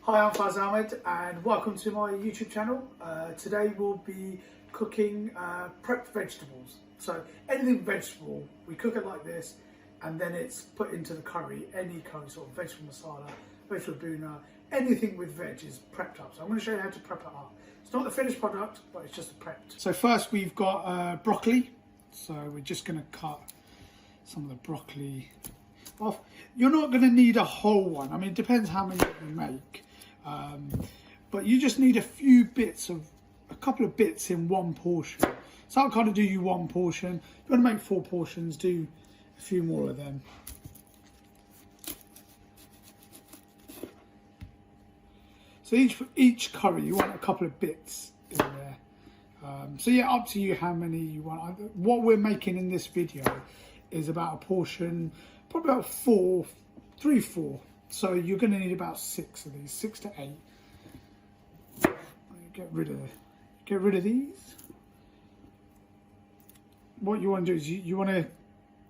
Hi, I'm Faz Ahmed and welcome to my YouTube channel. Today we'll be cooking prepped vegetables. So anything vegetable, we cook it like this and then it's put into the curry, any curry, sort of vegetable masala, vegetable buna, anything with veg is prepped up. So I'm going to show you how to prep it up. It's not the finished product, but it's just prepped. So first we've got broccoli. So we're just going to cut some of the broccoli off. You're not going to need a whole one. I mean, it depends how many you make. But you just need a couple of bits in one portion. So I'll kind of do you one portion. If you want to make 4 portions, do a few more of them. So each curry, you want a couple of bits in there. So yeah, up to you how many you want. What we're making in this video is about a portion, probably about 3, 4. So you're going to need about 6 of these, 6 to 8. Get rid of these. What you want to do is you want to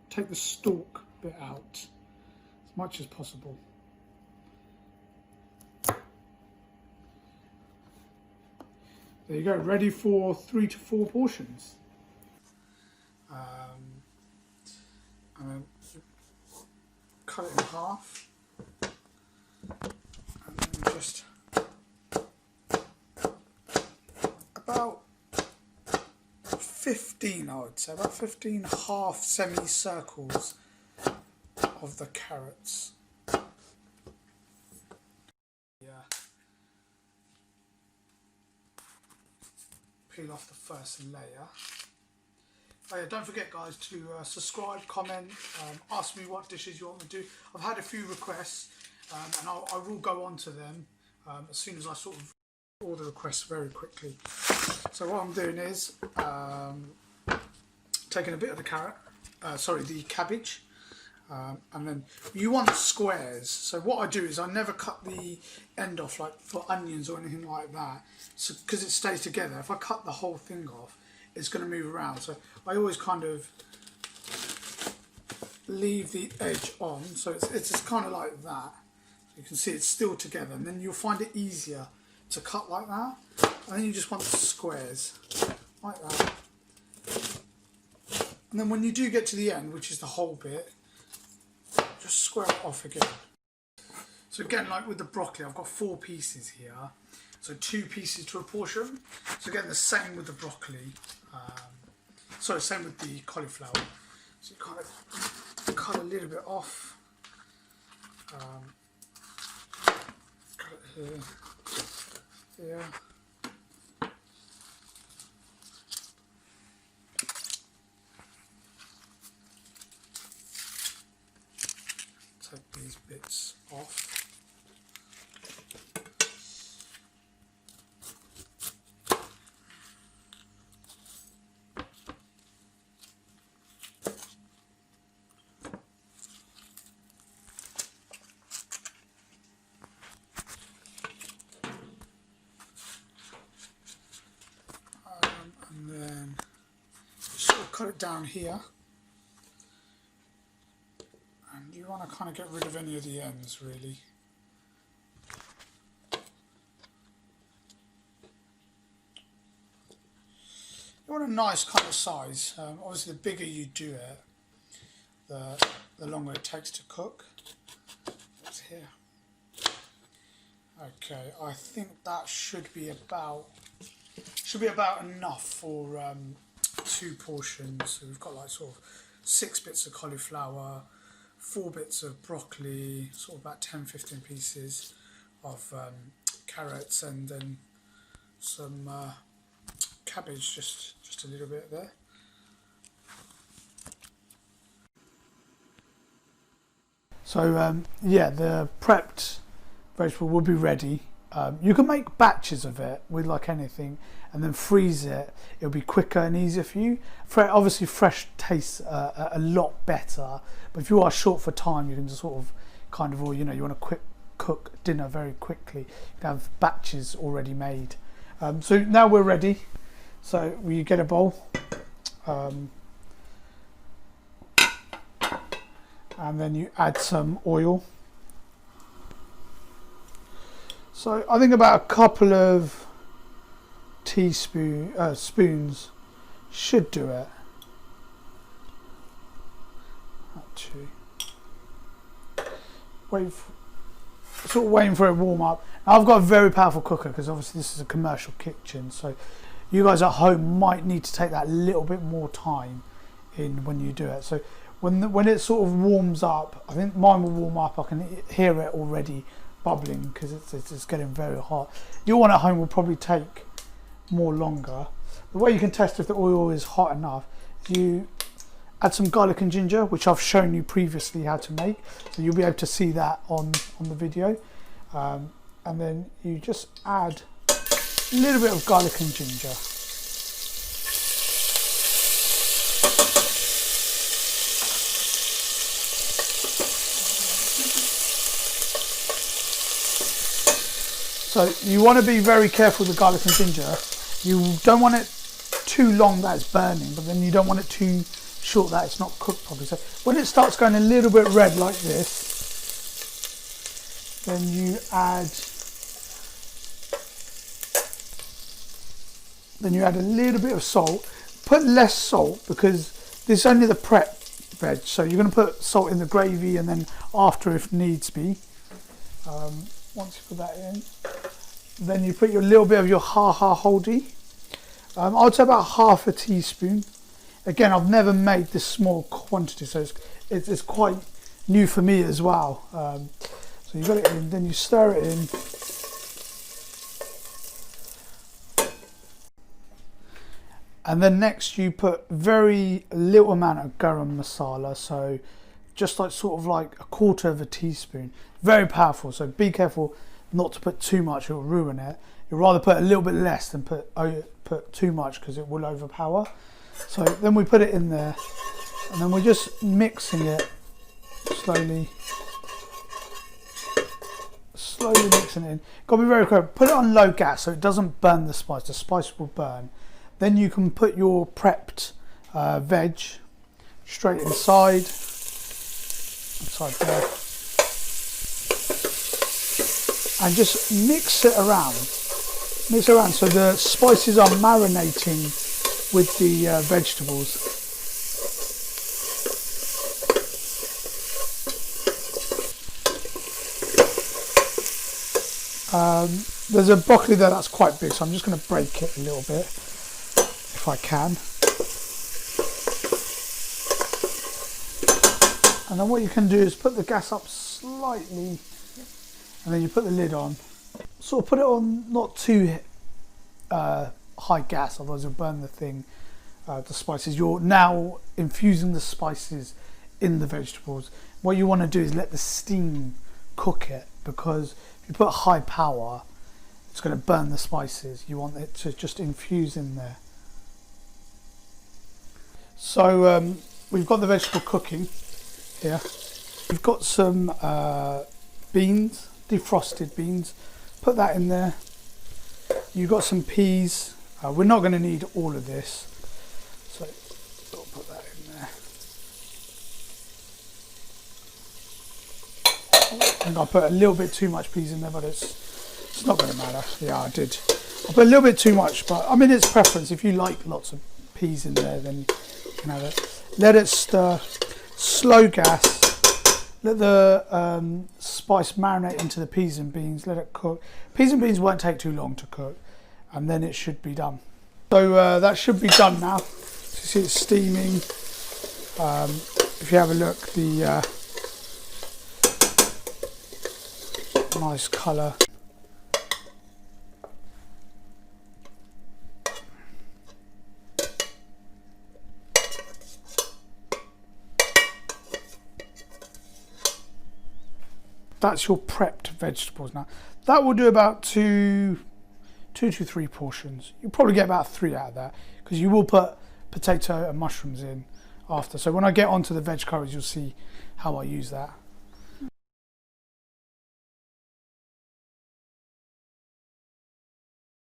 take the stalk bit out as much as possible. There you go, ready for 3 to 4 portions. And then cut it in half. And then just about 15, I would say, about 15 half semicircles of the carrots. Yeah. Peel off the first layer. Oh yeah, don't forget guys to subscribe, comment, ask me what dishes you want me to do. I've had a few requests and I will go on to them as soon as I sort of order requests very quickly. So what I'm doing is taking a bit of the the cabbage, and then you want squares. So what I do is I never cut the end off like for onions or anything like that, so because it stays together. If I cut the whole thing off, it's going to move around. So I always kind of leave the edge on, so it's just kind of like that. You can see it's still together, and then you'll find it easier to cut like that. And then you just want the squares like that. And then when you do get to the end, which is the whole bit, just square it off again. So again, like with the broccoli, I've got 4 pieces here. So 2 pieces to a portion. So again, the same with the broccoli. Same with the cauliflower. So you kind of cut a little bit off. Cut it here. Take these bits off. And then sort of cut it down here. And you want to kind of get rid of any of the ends, really. You want a nice kind of size. Obviously, the bigger you do it, the longer it takes to cook. It's here. Okay, I think that should be about enough for 2 portions. So we've got like sort of 6 bits of cauliflower, 4 bits of broccoli, sort of about 10-15 pieces of carrots, and then some cabbage, just a little bit there. So yeah, the prepped vegetable will be ready. You can make batches of it with like anything and then freeze it. It'll be quicker and easier for you. Obviously fresh tastes a lot better, but if you are short for time, you can just sort of kind of, or you know, you want to cook dinner very quickly, you can have batches already made. So now we're ready. So you get a bowl, and then you add some oil. So I think about a couple of spoons should do it. Actually, sort of waiting for it to warm up. Now I've got a very powerful cooker because obviously this is a commercial kitchen, so you guys at home might need to take that little bit more time in when you do it. So when it sort of warms up, I think mine will warm up. I can hear it already bubbling because it's getting very hot. Your one at home will probably take more longer. The way you can test if the oil is hot enough is you add some garlic and ginger, which I've shown you previously how to make, so you'll be able to see that on the video, and then you just add a little bit of garlic and ginger. So you want to be very careful with the garlic and ginger. You don't want it too long that it's burning, but then you don't want it too short that it's not cooked properly. So when it starts going a little bit red like this, then you add a little bit of salt. Put less salt because this is only the prep veg, so you're going to put salt in the gravy and then after if needs be. Once you put that in, then you put your little bit of your haldi. I'd say about half a teaspoon. Again, I've never made this small quantity, so it's quite new for me as well. So you got it in, then you stir it in. And then next you put very little amount of garam masala, so just like sort of like a quarter of a teaspoon. Very powerful, so be careful not to put too much, it will ruin it. You'd rather put a little bit less than put too much because it will overpower. So then we put it in there and then we're just mixing it slowly mixing it in. Got to be very careful. Put it on low gas so it doesn't burn the spice will burn. Then you can put your prepped veg straight inside there, and just mix it around so the spices are marinating with the vegetables. There's a broccoli there that's quite big, so I'm just going to break it a little bit if I can. And then what you can do is put the gas up slightly and then you put the lid on. Sort of put it on not too high gas, otherwise it'll burn the thing, the spices. You're now infusing the spices in the vegetables. What you want to do is let the steam cook it, because if you put high power, it's going to burn the spices. You want it to just infuse in there. So we've got the vegetable cooking here. We've got some beans, defrosted beans. Put that in there. You've got some peas. We're not going to need all of this, so I'll put that in there. I think I put a little bit too much peas in there, but it's not going to matter. Yeah, I did. I put a little bit too much, but I mean it's preference. If you like lots of peas in there, then you can have it. Let it stir. Slow gas. Let the spice marinate into the peas and beans. Let it cook. Peas and beans won't take too long to cook, and then it should be done. So that should be done now. So you see it's steaming. If you have a look, the nice colour. That's your prepped vegetables now. That will do about two to three portions. You'll probably get about 3 out of that, because you will put potato and mushrooms in after. So when I get onto the veg curries, you'll see how I use that.